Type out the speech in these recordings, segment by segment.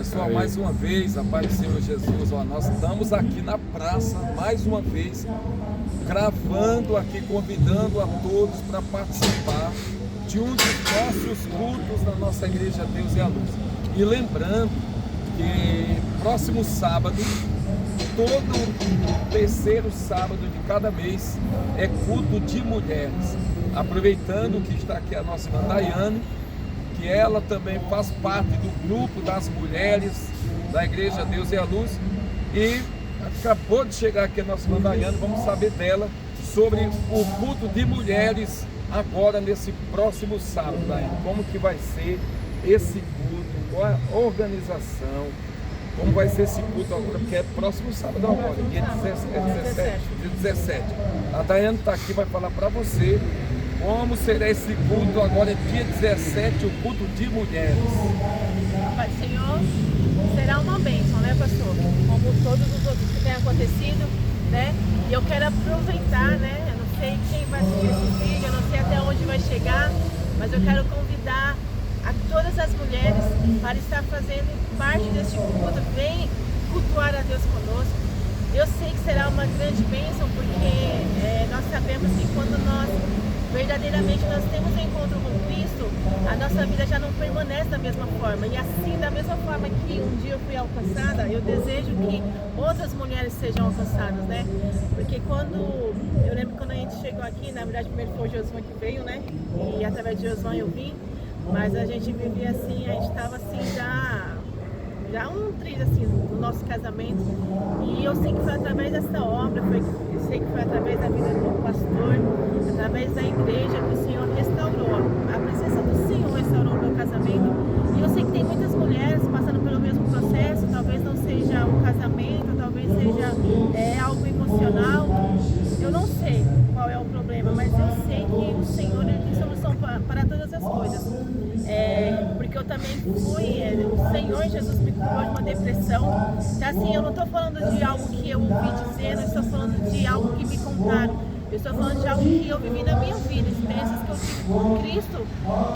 Pessoal, Aí. mais uma vez, a paz do Senhor Jesus, ó, nós estamos aqui na praça, mais uma vez, gravando aqui, convidando a todos para participar de um dos nossos cultos da nossa igreja Deus e a Luz. E lembrando que próximo sábado, todo terceiro sábado de cada mês, é culto de mulheres. Aproveitando que está aqui a nossa irmã Daiane, que ela também faz parte do grupo das mulheres da Igreja Deus e a Luz, e acabou de chegar aqui a nossa irmã Daiane, vamos saber dela sobre o culto de mulheres agora nesse próximo sábado, Daiane. Como que vai ser esse culto, qual é a organização, como vai ser esse culto agora, porque é próximo sábado agora, dia 17. A Daiane está aqui, vai falar para você como será esse culto agora, dia 17, o culto de mulheres. Pai do Senhor, será uma bênção, né, pastor? Como todos os outros que têm acontecido, né? E eu quero aproveitar, né? Eu não sei quem vai assistir esse vídeo, eu não sei até onde vai chegar, mas eu quero convidar a todas as mulheres para estar fazendo parte deste culto. Vem cultuar a Deus conosco. Eu sei que será uma grande bênção, porque nós sabemos que quando nós verdadeiramente nós temos um encontro com Cristo, a nossa vida já não permanece da mesma forma. E assim, da mesma forma que um dia eu fui alcançada, eu desejo que outras mulheres sejam alcançadas, né? Porque eu lembro quando a gente chegou aqui, na verdade primeiro foi o Josué que veio, né? E através de Josué eu vim, mas a gente vivia assim, a gente estava assim já um trilho assim no nosso casamento, e eu sei que foi através dessa obra, eu sei que foi através da vida do pastor, através da igreja que o Senhor restaurou, a presença do Senhor restaurou o meu casamento. E eu sei que tem muitas mulheres passando pelo mesmo processo, talvez não seja um casamento, talvez seja algo emocional, eu não sei qual é o problema, mas eu sei que o Senhor tem solução para todas as coisas. Porque eu também fui, o Senhor Jesus me curou de uma depressão. Então, assim, eu não estou falando de algo que eu ouvi dizer, não estou falando de algo que me contaram. Eu estou falando de algo que eu vivi na minha vida, experiências que eu tive com Cristo,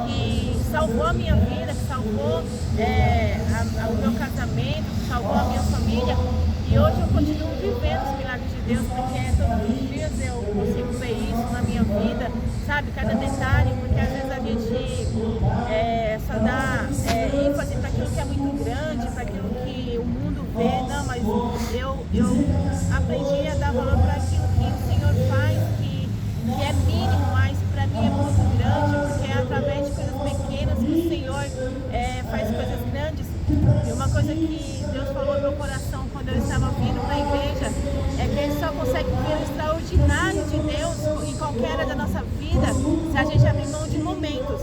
que salvou a minha vida, que salvou o meu casamento, que salvou a minha família. E hoje eu continuo vivendo os milagres de Deus, porque todos os dias eu consigo ver isso na minha vida, sabe? Cada detalhe, porque às vezes a gente só dá ênfase para aquilo que é muito grande, para aquilo que o mundo vê. Não, mas eu aprendi a dar valor para aquilo que o Senhor faz, que é mínimo, mas para mim é muito grande, porque é através de coisas pequenas que o Senhor faz coisas grandes. E uma coisa que Deus falou no meu coração quando eu estava vindo para a igreja é que Ele só consegue ver o extraordinário de Deus em qualquer área da nossa vida se a gente abrir mão de momentos.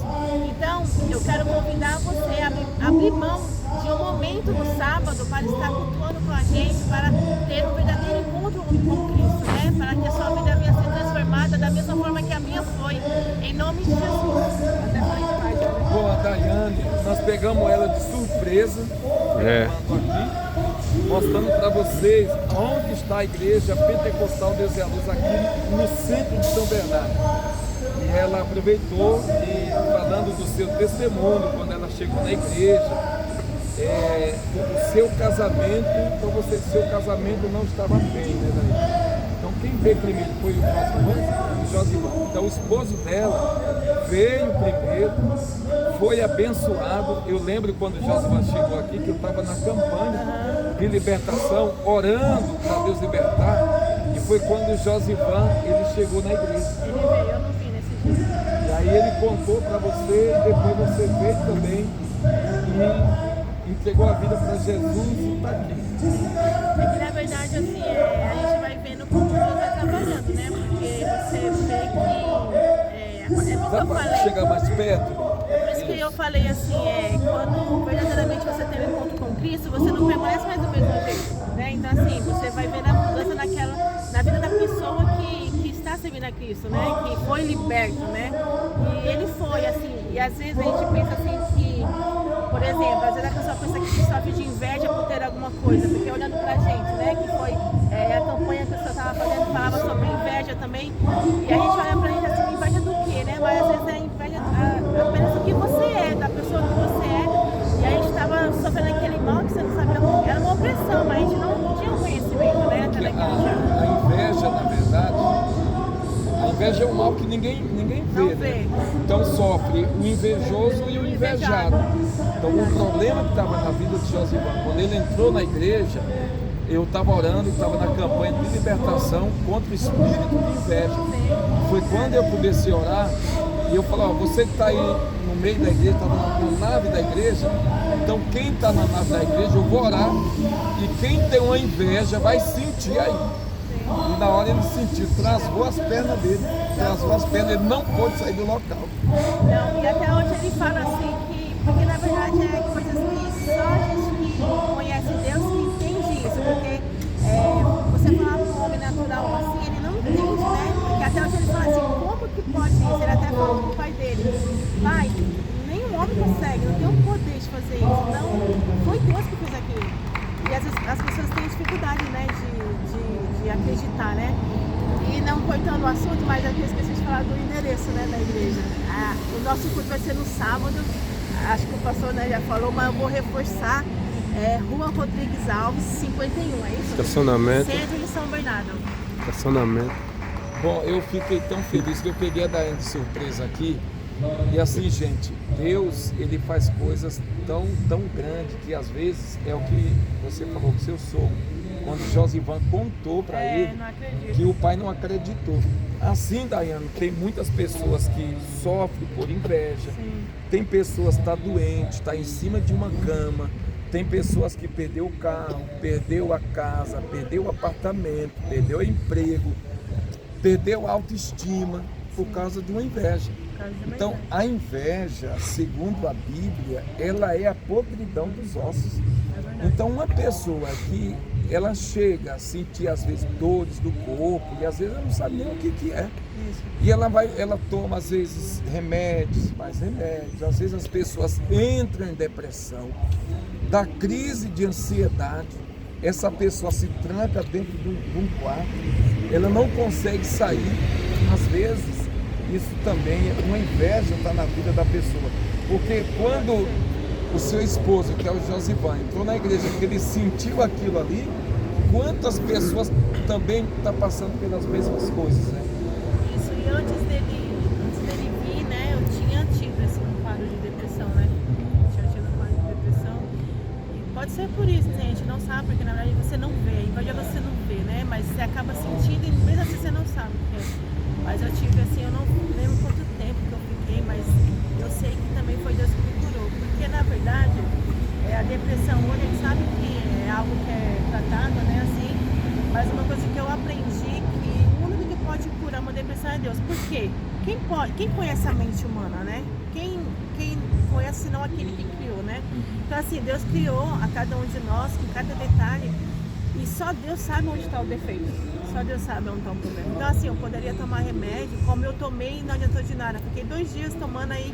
Então, eu quero convidar você a abrir mão de um momento no sábado para estar cultuando com a gente, para ter um verdadeiro encontro com Cristo, né? Para que a sua vida venha a ser transformada da mesma forma que a minha foi, em nome de Jesus. Até falei demais, olha. Bom, a Daiane, nós pegamos ela de surpresa, aqui, mostrando para vocês onde está a igreja Pentecostal Deus e a Luz, aqui no centro de São Bernardo. E ela aproveitou e falando do seu testemunho, quando ela chegou na igreja, o seu casamento, então seu casamento não estava bem, né, Daiane? Então quem veio primeiro foi o Josimar. Então o esposo dela veio primeiro, foi abençoado. Eu lembro quando o Josimar chegou aqui, que eu estava na campanha de libertação, orando para Deus libertar, e foi quando o Josimar ele chegou na igreja. Ele veio, eu não vi nesse dia. E aí ele contou para você, e depois você veio também e entregou a vida para Jesus e está aqui. É que na verdade assim, a gente vai vendo como Deus vai trabalhando, né? Porque você vê que por isso que Dá eu para falei. chegar mais perto? Por isso que eu falei assim, quando verdadeiramente você tem um encontro com Cristo, você não permanece mais do mesmo jeito, né? Então assim, você vai ver a mudança na vida da pessoa que está servindo a Cristo, né? Que foi liberto, né? E ele foi assim, e às vezes a gente pensa assim que, por exemplo, às vezes a pessoa pensa que sofre de inveja por ter alguma coisa, porque olhando pra gente, né, que foi a campanha que a pessoa estava fazendo, falava sobre inveja também, e a gente olha pra gente assim, inveja do quê, né? Mas às vezes é inveja apenas do que você é, da pessoa que você é, e a gente estava sofrendo aquele mal que você depressão, mas a gente não tinha conhecimento, né? Até A inveja, na verdade, a inveja é um mal que ninguém vê, né? Então sofre o invejoso e o invejado. Então o problema que estava na vida de Josivan, quando ele entrou na igreja, eu estava orando, estava na campanha de libertação contra o espírito de inveja. Foi quando eu comecei a orar e eu falei, ó, você que está aí no meio da igreja, está na nave da igreja, então quem está na nave da igreja, eu vou orar e quem tem uma inveja vai sentir aí. E na hora ele sentiu, travou as pernas dele, ele não pôde sair do local. Não, e até hoje ele fala assim que, porque na verdade é coisas que só a gente que conhece Deus que entende isso, porque você falar para um homem natural assim, ele não entende, né? Porque até hoje ele fala assim, como que pode isso? Ele até falou com o pai dele, pai, nenhum homem consegue, não tem o poder de fazer isso, não, foi Deus que fez aquilo. E às vezes as pessoas têm dificuldade, né, de acreditar, né? E não cortando o assunto, mas aqui eu esqueci de falar do endereço, né, da igreja. O nosso culto vai ser no sábado, acho que o pastor, né, já falou, mas eu vou reforçar. Rua Rodrigues Alves, 51, é isso? Estacionamento. Centro de São Bernardo. Estacionamento. Bom, eu fiquei tão feliz que eu peguei a Daiane de surpresa aqui. E assim, gente, Deus, ele faz coisas tão grandes que às vezes é o que você falou com seu sogro. Quando Josivan contou para ele que o pai não acreditou. Assim, Daiane, tem muitas pessoas que sofrem por inveja. Sim. Tem pessoas que estão doentes, estão em cima de uma cama. Tem pessoas que perdeu o carro, perdeu a casa, perdeu o apartamento, perdeu o emprego, perdeu a autoestima por causa de uma inveja. Então, a inveja, segundo a Bíblia, ela é a podridão dos ossos. Então, uma pessoa que ela chega a sentir, às vezes, dores do corpo, e às vezes ela não sabe nem o que é. E ela toma, às vezes, mais remédios. Às vezes as pessoas entram em depressão, da crise de ansiedade. Essa pessoa se tranca dentro de um quarto, ela não consegue sair. Às vezes, isso também, uma inveja está na vida da pessoa. Porque quando o seu esposo, que é o Josivan, entrou na igreja, que ele sentiu aquilo ali, quantas pessoas também estão passando pelas mesmas coisas, né? Isso, e antes dele vir, né, eu tinha tido esse quadro de depressão, né? Tinha tido um quadro de depressão. E pode ser por isso, né? A gente não sabe, porque na verdade você não vê, a inveja você não vê, né? Mas você acaba sentindo e mesmo assim você não sabe o que é. Mas eu tive assim, eu não lembro quanto tempo que eu fiquei, mas eu sei que também foi Deus que me curou. Porque na verdade, a depressão hoje a gente sabe que é algo que é tratado, né, assim, mas uma coisa que eu aprendi que o único que pode curar uma depressão é Deus. Por quê? Quem conhece a mente humana, né? Quem conhece senão aquele que criou, né? Então assim, Deus criou a cada um de nós, em cada detalhe, e só Deus sabe onde está o defeito. Só Deus sabe onde está o problema. Então assim, eu poderia tomar remédio, como eu tomei e não adiantou de nada. Fiquei 2 dias tomando aí.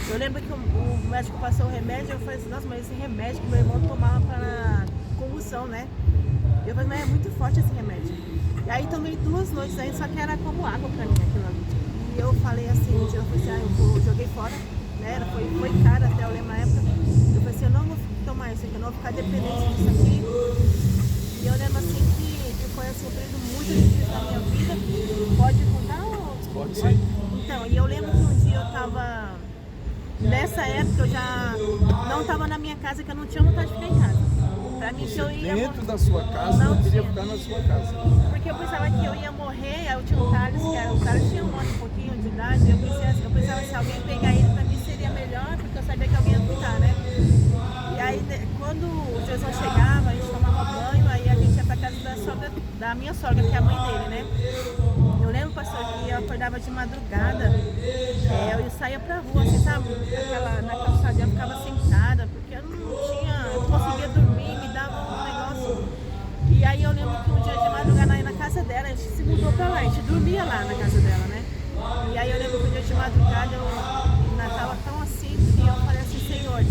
Eu lembro que o médico passou o remédio, eu falei assim, nossa, mas esse remédio que meu irmão tomava para convulsão, né? Eu falei, mas é muito forte esse remédio. E aí tomei 2 noites aí, só que era como água para mim aquilo ali. E eu falei assim, um dia eu falei assim, eu joguei fora, né? Foi caro até, eu lembro na época. Eu falei assim, eu não vou tomar isso aqui, eu não vou ficar dependente disso aqui. E eu lembro assim que foi assim, um período muito difícil na minha vida. Pode contar ou... Pode sim. Então, e eu lembro que um dia eu tava... Nessa época eu já não estava na minha casa, que eu não tinha vontade de ficar em casa. Pra mim, que eu ia dentro da sua casa, não queria ficar na sua casa. Porque eu pensava que eu ia morrer, aí eu tinha um Thales, o Thales tinha 1 ano e pouquinho de idade, eu pensava se alguém pegar ele, pra mim seria melhor, porque eu sabia que alguém ia cuidar, né? E aí, quando o João chegava, a gente tomava banho, aí a gente ia pra casa da minha sogra, que é a mãe dele, né? Eu lembro, pastor, que eu acordava de madrugada, eu saía pra rua, assim, sabe? Na calçadinha eu ficava sentada, porque eu não conseguia dormir, me dava um negócio. E aí eu lembro que um dia de madrugada aí na casa dela, a gente se mudou pra lá, a gente dormia lá na casa dela, né? E aí eu lembro que um dia de madrugada eu tava tão assim que eu falei assim, Senhor,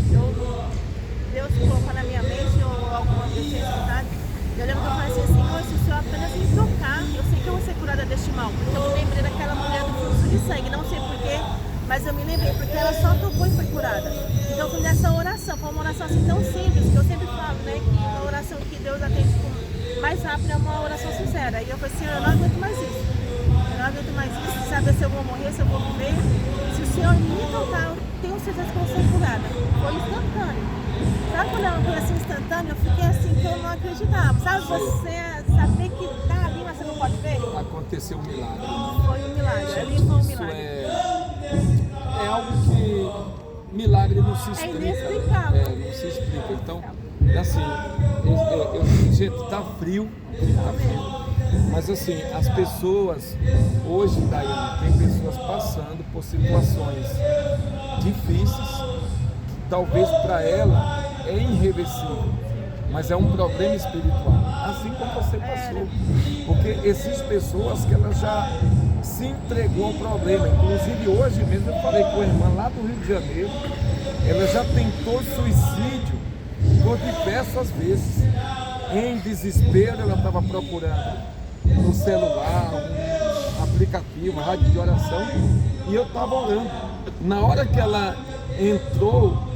Deus colocou na minha mente ou alguma vez tinha escutado. Eu lembro que eu falei assim, Senhor, se o Senhor apenas me tocar, eu sei que eu vou ser curada deste mal. Porque eu me lembrei daquela mulher do fluxo de sangue, não sei porquê, mas eu me lembrei, porque ela só tocou e foi curada. Então foi nessa oração, foi uma oração assim tão simples, que eu sempre falo, né, que uma oração oração que Deus atende mais rápido é uma oração sincera. E eu falei, Senhor, eu não aguento mais isso. Eu não aguento mais isso, saber se eu vou morrer, se eu vou viver. Se o Senhor me tocar, eu tenho certeza que eu vou ser curada. Foi instantâneo. Sabe quando é uma coisa assim instantânea? Eu fiquei assim que eu não acreditava. Sabe você saber que tá ali, mas você não pode ver? Aconteceu um milagre. Foi um milagre. Ali foi um Isso milagre. é algo que milagre não se explica. inexplicável. Não se explica. Então, assim, gente, tá frio. Mas assim, as pessoas, hoje, Daiane, tem pessoas passando por situações difíceis, que talvez para ela é irreversível, mas é um problema espiritual, assim como você passou. Porque existem pessoas que ela já se entregou ao problema. Inclusive hoje mesmo eu falei com a irmã lá do Rio de Janeiro, ela já tentou suicídio por diversas vezes. Em desespero, ela estava procurando no celular um aplicativo, rádio de oração, e eu estava orando. Na hora que ela entrou,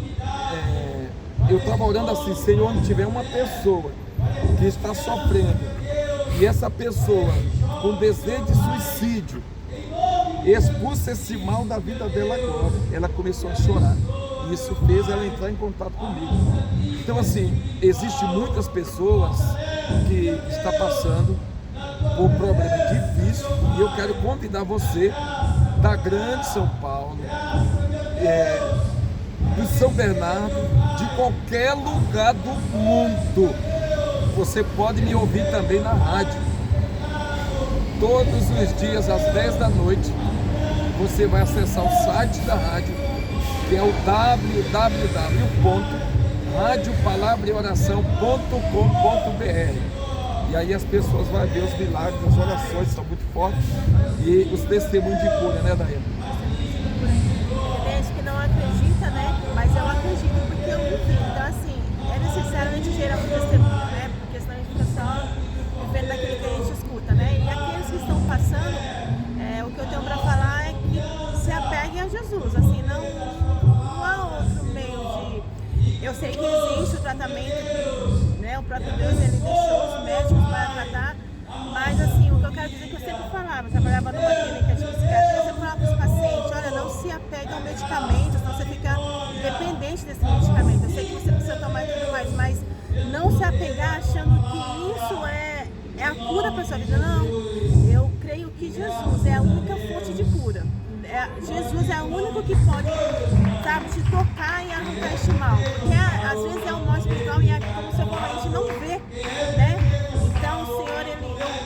eu estava orando assim: Senhor, onde tiver uma pessoa que está sofrendo e essa pessoa com desejo de suicídio, expulsa esse mal da vida dela agora. Ela começou a chorar. Isso fez ela entrar em contato comigo. Então assim, existem muitas pessoas que estão passando por problema difícil, e eu quero convidar você da Grande São Paulo, do São Bernardo, de qualquer lugar do mundo. Você pode me ouvir também na rádio. Todos os dias às 10 da noite, você vai acessar o site da rádio, que é o www.radiopalavraeoração.com.br. E aí as pessoas vão ver os milagres, as orações são muito fortes e os testemunhos de cura, né, Daiane? Tem gente que não acredita, né? Mas eu acredito porque eu vivi. Então, assim, é necessário a gente gerar um testemunho, né? Porque senão a gente fica só vivendo daquilo que a gente escuta, né? E aqueles que estão passando, o que eu tenho para falar é que se apeguem a Jesus, assim, não há outro meio de... Eu sei que existe o tratamento, né? O próprio Deus, ele deixou os médicos para tratar, mas assim, o que eu quero dizer é que eu sempre falava, eu trabalhava numa clínica de psiquiatria, eu sempre falava para os pacientes: olha, não se apegue ao medicamento, senão você fica dependente desse medicamento. Eu sei que você precisa tomar e tudo mais, mas não se apegar achando que isso é a cura para a sua vida. Não, eu creio que Jesus é a única fonte de cura. Jesus é o único que pode, sabe, te tocar e arrancar este mal. Porque às vezes é um mal espiritual e como você falou, a gente não vê, né? Então o Senhor, eu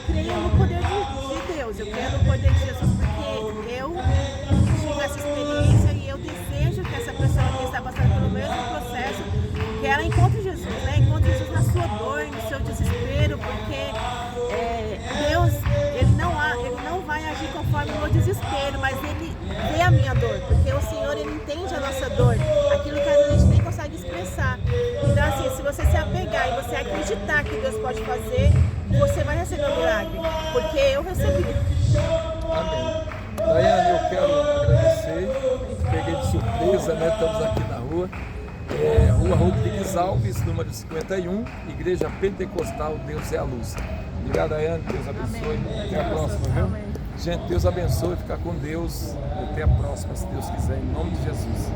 creio no poder de Deus, eu creio no poder de Jesus, porque eu tive essa experiência e eu desejo que essa pessoa que está passando pelo mesmo processo, que ela encontre Jesus, né? Encontre Jesus na sua dor, no seu desespero, porque Deus, ele não vai agir conforme o meu desespero, mas ele vê a minha dor, porque o Senhor, ele entende a nossa dor, aquilo que às vezes a gente nem consegue expressar. Então assim, se você se apegar e você acreditar que Deus pode fazer, você vai receber um milagre, porque eu recebi. Amém. Daiane, eu quero agradecer, peguei de surpresa, né? Estamos aqui na rua, Rua Rodrigues Alves, número 51, Igreja Pentecostal Deus é a Luz. Obrigado, Daiane, Deus abençoe. Amém. Até a próxima, viu? Amém. Gente, Deus abençoe, ficar com Deus. Até a próxima, se Deus quiser, em nome de Jesus.